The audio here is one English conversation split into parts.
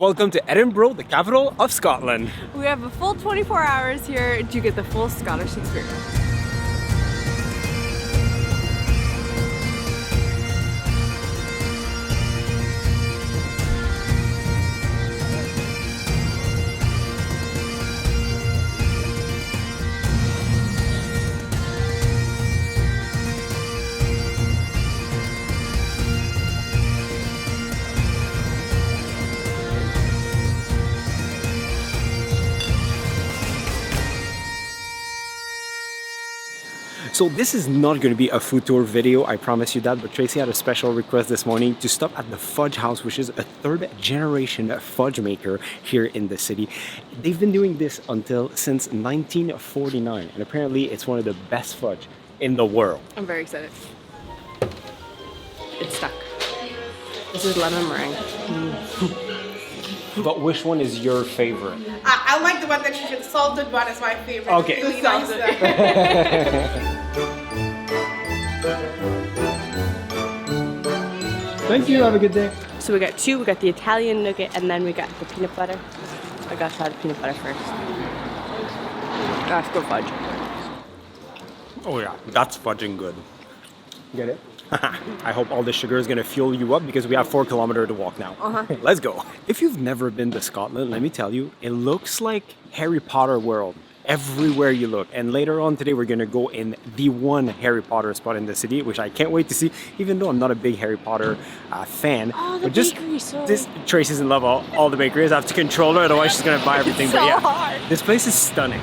Welcome to Edinburgh, the capital of Scotland. We have a full 24 hours here to get the full Scottish experience. So this is not going to be a food tour video, I promise you that, but Tracy had a special request this morning to stop at the Fudge House, which is a third generation fudge maker here in the city. They've been doing this since 1949, and apparently it's one of the best fudge in the world. I'm very excited. It's stuck. This is lemon meringue. But which one is your favorite? I like the one that you did. The salted one is my favorite. Okay. Really nice. Thank you, have a good day. So we got two. We got the Italian nugget and then we got the peanut butter. I gotta try the peanut butter first. Let's go fudge. Oh yeah, that's fudging good. Get it? I hope all the sugar is going to fuel you up because we have 4 kilometers to walk now. Let's go. If you've never been to Scotland, let me tell you, it looks like Harry Potter world everywhere you look. And later on today, we're going to go in the one Harry Potter spot in the city, which I can't wait to see, even though I'm not a big Harry Potter fan. Oh, the bakery, so... Tracy's in love of all the bakeries. I have to control her, otherwise she's going to buy everything. It's but so yeah, hard. This place is stunning.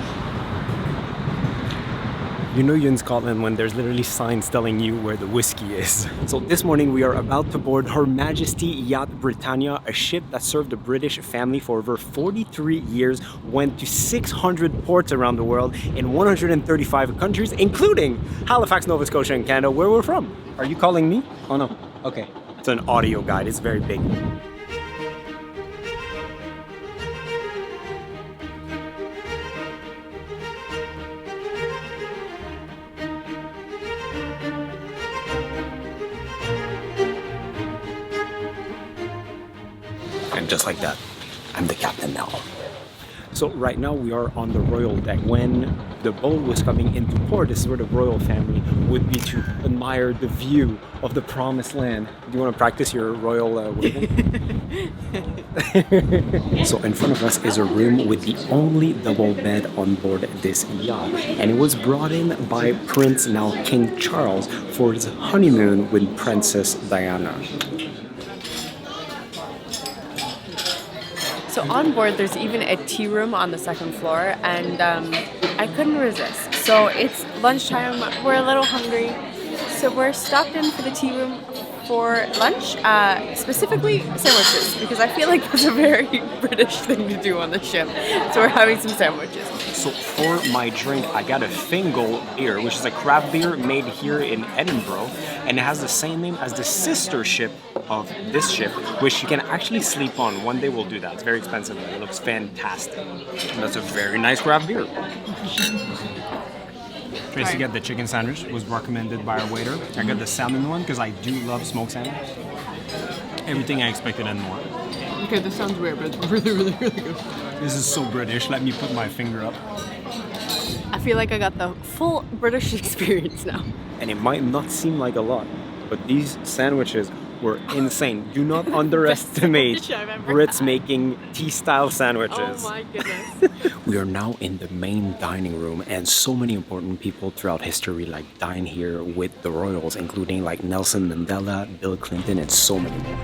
You know you're in Scotland when there's literally signs telling you where the whiskey is. So this morning we are about to board Her Majesty Yacht Britannia, a ship that served the British family for over 43 years, went to 600 ports around the world in 135 countries, including Halifax, Nova Scotia and Canada, where we're from. Are you calling me? Oh no, okay. It's an audio guide, it's very big. And just like that, I'm the captain now. So right now we are on the royal deck. When the boat was coming into port, this is where the royal family would be to admire the view of the promised land. Do you want to practice your royal waving? So in front of us is a room with the only double bed on board this yacht. And it was brought in by Prince, now King Charles, for his honeymoon with Princess Diana. So on board, there's even a tea room on the second floor, and I couldn't resist. So it's lunchtime, we're a little hungry, so we're stopped in for the tea room for lunch, specifically sandwiches, because I feel like that's a very British thing to do on the ship. So we're having some sandwiches. So for my drink, I got a Fingal beer, which is a craft beer made here in Edinburgh, and it has the same name as the sister ship of this ship, which you can actually sleep on. One day we'll do that. It's very expensive, but it looks fantastic. And that's a very nice craft beer. Tracy got the chicken sandwich, was recommended by our waiter. I got the salmon one because I do love smoked salmon. Everything I expected and more. Okay, this sounds weird, but it's really, really, really good. This is so British. Let me put my finger up. I feel like I got the full British experience now. And it might not seem like a lot, but these sandwiches were insane. Do not underestimate Brits making tea-style sandwiches. Oh my goodness. We are now in the main dining room, and so many important people throughout history dine here with the royals, including Nelson Mandela, Bill Clinton, and so many more.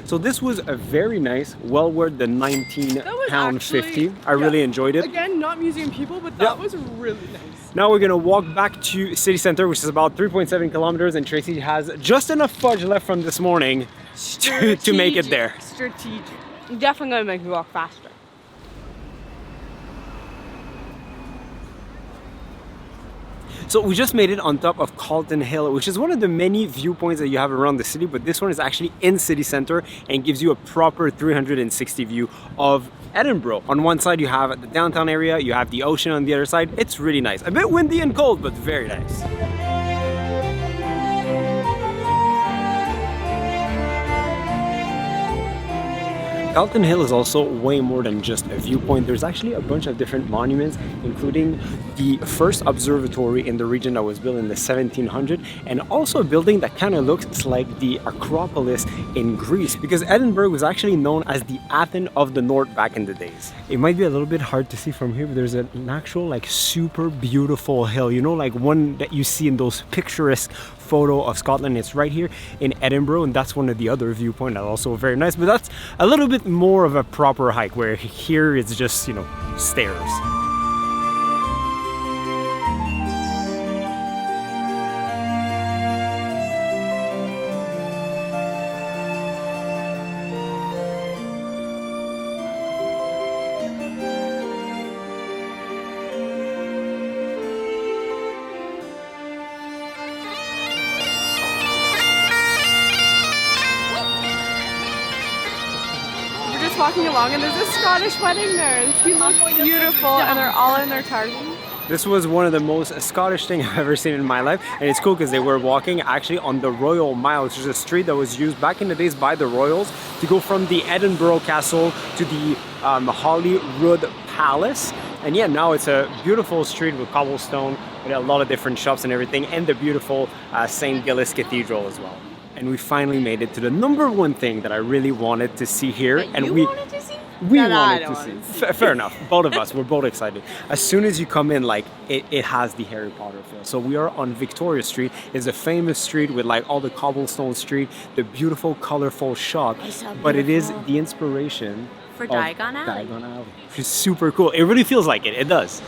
So this was a very nice, well worth the £19.50. I really enjoyed it. Again, not museum people, but that was really nice. Now we're gonna walk back to city center, which is about 3.7 kilometers, and Tracy has just enough fudge left from this morning to make it there. Strategic. Definitely gonna make me walk faster. So we just made it on top of Calton Hill, which is one of the many viewpoints that you have around the city, but this one is actually in city center and gives you a proper 360 view of Edinburgh. On one side you have the downtown area, you have the ocean on the other side. It's really nice. A bit windy and cold, but very nice. Calton Hill is also way more than just a viewpoint. There's actually a bunch of different monuments, including the first observatory in the region that was built in the 1700s, and also a building that kind of looks like the Acropolis in Greece, because Edinburgh was actually known as the Athens of the North back in the days. It might be a little bit hard to see from here, but there's an actual like super beautiful hill, you know, like one that you see in those picturesque photo of Scotland. It's right here in Edinburgh, and that's one of the other viewpoints that's also very nice, but that's a little bit more of a proper hike, where here it's just, you know, stairs. Walking along and there's a Scottish wedding there and she looks beautiful and they're all in their tartan. This was one of the most Scottish things I've ever seen in my life, and it's cool because they were walking actually on the Royal Mile, which is a street that was used back in the days by the royals to go from the Edinburgh Castle to the Holyrood Palace. And yeah, now it's a beautiful street with cobblestone, with a lot of different shops and everything, and the beautiful St. Giles Cathedral as well. And we finally made it to the number one thing that I really wanted to see here. We wanted to see. Fair enough. Both of us, we're both excited. As soon as you come in, like, it has the Harry Potter feel. So we are on Victoria Street. It's a famous street with like all the cobblestone street, the beautiful, colorful shop. But it is the inspiration for Diagon Alley. Diagon Alley, which is super cool. It really feels like it. It does.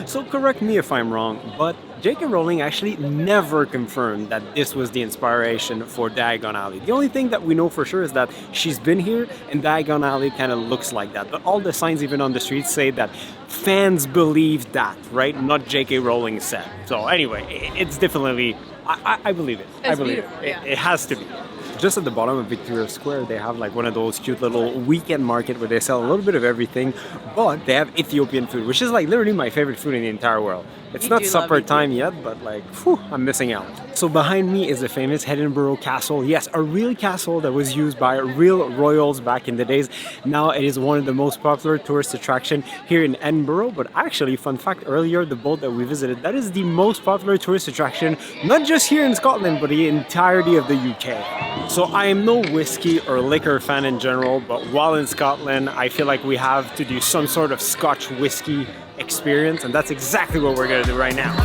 So correct me if I'm wrong, but J.K. Rowling actually never confirmed that this was the inspiration for Diagon Alley. The only thing that we know for sure is that she's been here and Diagon Alley kind of looks like that. But all the signs even on the streets say that fans believe that, right? Not J.K. Rowling said. So anyway, it's definitely, I believe it. I believe it. Yeah. It has to be. Just at the bottom of Victoria Square, they have like one of those cute little weekend market where they sell a little bit of everything, but they have Ethiopian food, which is like literally my favorite food in the entire world. It's not supper time yet, but like, whew, I'm missing out. So behind me is the famous Edinburgh Castle. Yes, a real castle that was used by real royals back in the days. Now it is one of the most popular tourist attractions here in Edinburgh. But actually, fun fact, earlier, the boat that we visited, that is the most popular tourist attraction, not just here in Scotland, but the entirety of the UK. So I am no whiskey or liquor fan in general, but while in Scotland, I feel like we have to do some sort of Scotch whiskey experience, and that's exactly what we're gonna do right now.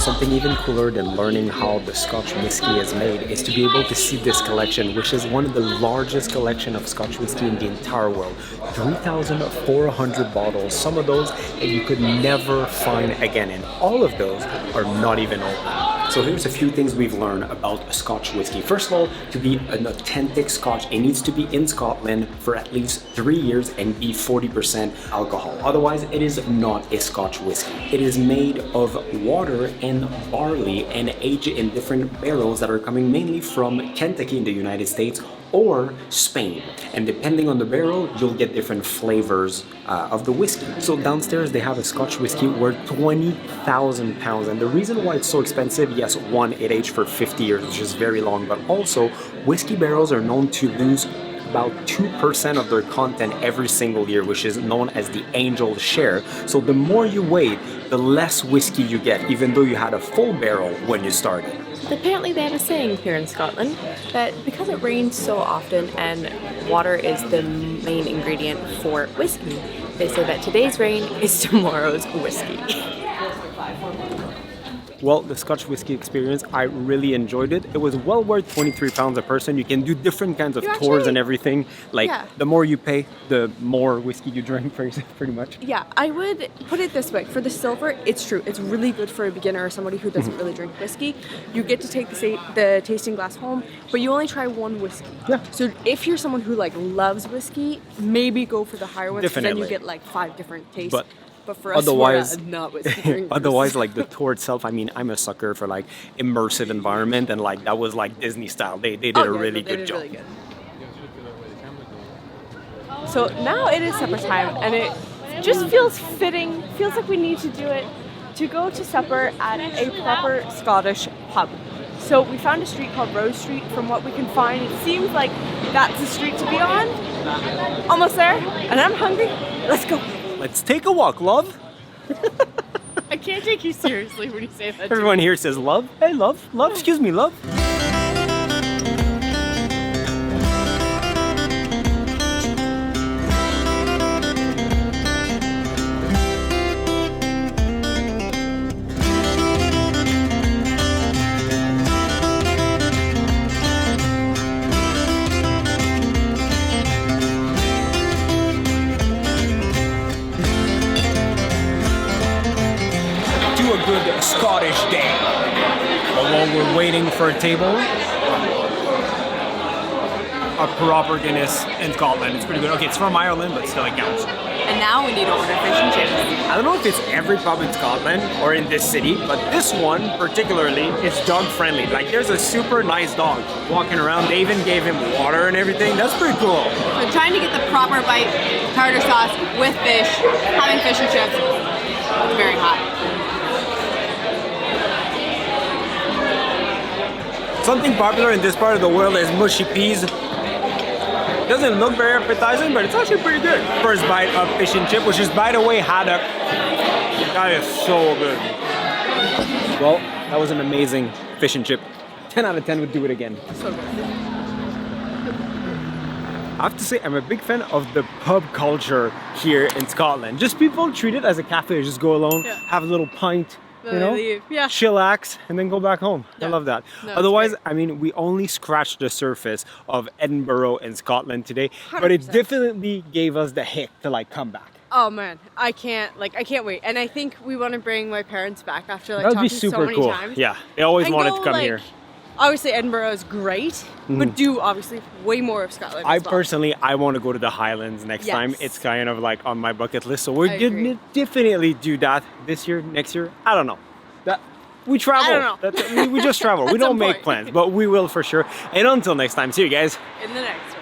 Something even cooler than learning how the Scotch whiskey is made is to be able to see this collection, which is one of the largest collection of Scotch whiskey in the entire world. 3,400 bottles, some of those that you could never find again, and all of those are not even open. So here's a few things we've learned about Scotch whiskey. First of all, to be an authentic Scotch, it needs to be in Scotland for at least 3 years and be 40% alcohol. Otherwise, it is not a Scotch whiskey. It is made of water and barley and aged in different barrels that are coming mainly from Kentucky in the United States or Spain. And depending on the barrel, you'll get different flavors of the whiskey. So downstairs they have a Scotch whiskey worth £20,000. And the reason why it's so expensive, yes, one, it aged for 50 years, which is very long, but also whiskey barrels are known to lose about 2% of their content every single year, which is known as the angel share. So the more you wait, the less whiskey you get, even though you had a full barrel when you started. Apparently they have a saying here in Scotland that because it rains so often and water is the main ingredient for whiskey, they say that today's rain is tomorrow's whiskey. Well, the Scotch whiskey experience, I really enjoyed it. It was well worth £23 a person. You can do different kinds of tours and everything. Like, the more you pay, the more whiskey you drink, pretty much. Yeah, I would put it this way. For the silver, it's true. It's really good for a beginner or somebody who doesn't really drink whiskey. You get to take the tasting glass home, but you only try one whiskey. Yeah. So if you're someone who like loves whiskey, maybe go for the higher ones, because then you get like 5 different tastes. But for us, otherwise, we're not whiskey drinkers. Otherwise, like the tour itself, I mean, I'm a sucker for like immersive environment, and like that was like Disney style. They did a really good job. Really good. So now it is supper time, and it just feels fitting. Feels like we need to do it to go to supper at a proper Scottish pub. So we found a street called Rose Street. From what we can find, it seems like that's the street to be on. Almost there, and I'm hungry. Let's go. Let's take a walk, love. I can't take you seriously when you say that. Everyone here says love. Hey, love. Love, excuse me, love. A good Scottish day. But while we're waiting for a table, a proper Guinness in Scotland. It's pretty good. Okay, it's from Ireland, but still it counts. And now we need to order fish and chips. I don't know if it's every pub in Scotland or in this city, but this one particularly is dog friendly. Like there's a super nice dog walking around. They even gave him water and everything. That's pretty cool. So trying to get the proper bite, tartar sauce with fish, having fish and chips. It's very hot. Something popular in this part of the world is mushy peas. Doesn't look very appetizing, but it's actually pretty good. First bite of fish and chip, which is, by the way, haddock. That is so good. Well, that was an amazing fish and chip. 10 out of 10 would do it again. So good. I have to say, I'm a big fan of the pub culture here in Scotland. Just people treat it as a cafe. Just go alone, have a little pint, you know, chillax, and then go back home. I love that. No, otherwise, I mean, we only scratched the surface of Edinburgh and Scotland today, 100%. But it definitely gave us the hit to like come back. Oh man, I can't wait. And I think we want to bring my parents back after like talking so many times. Yeah, they always wanted to come here. Obviously Edinburgh is great, but do obviously way more of Scotland. I personally, I want to go to the Highlands next time. It's kind of like on my bucket list, so we're gonna definitely do that this year, next year. I don't know. We travel. I don't know. We just travel. We don't make plans, but we will for sure. And until next time, see you guys in the next one.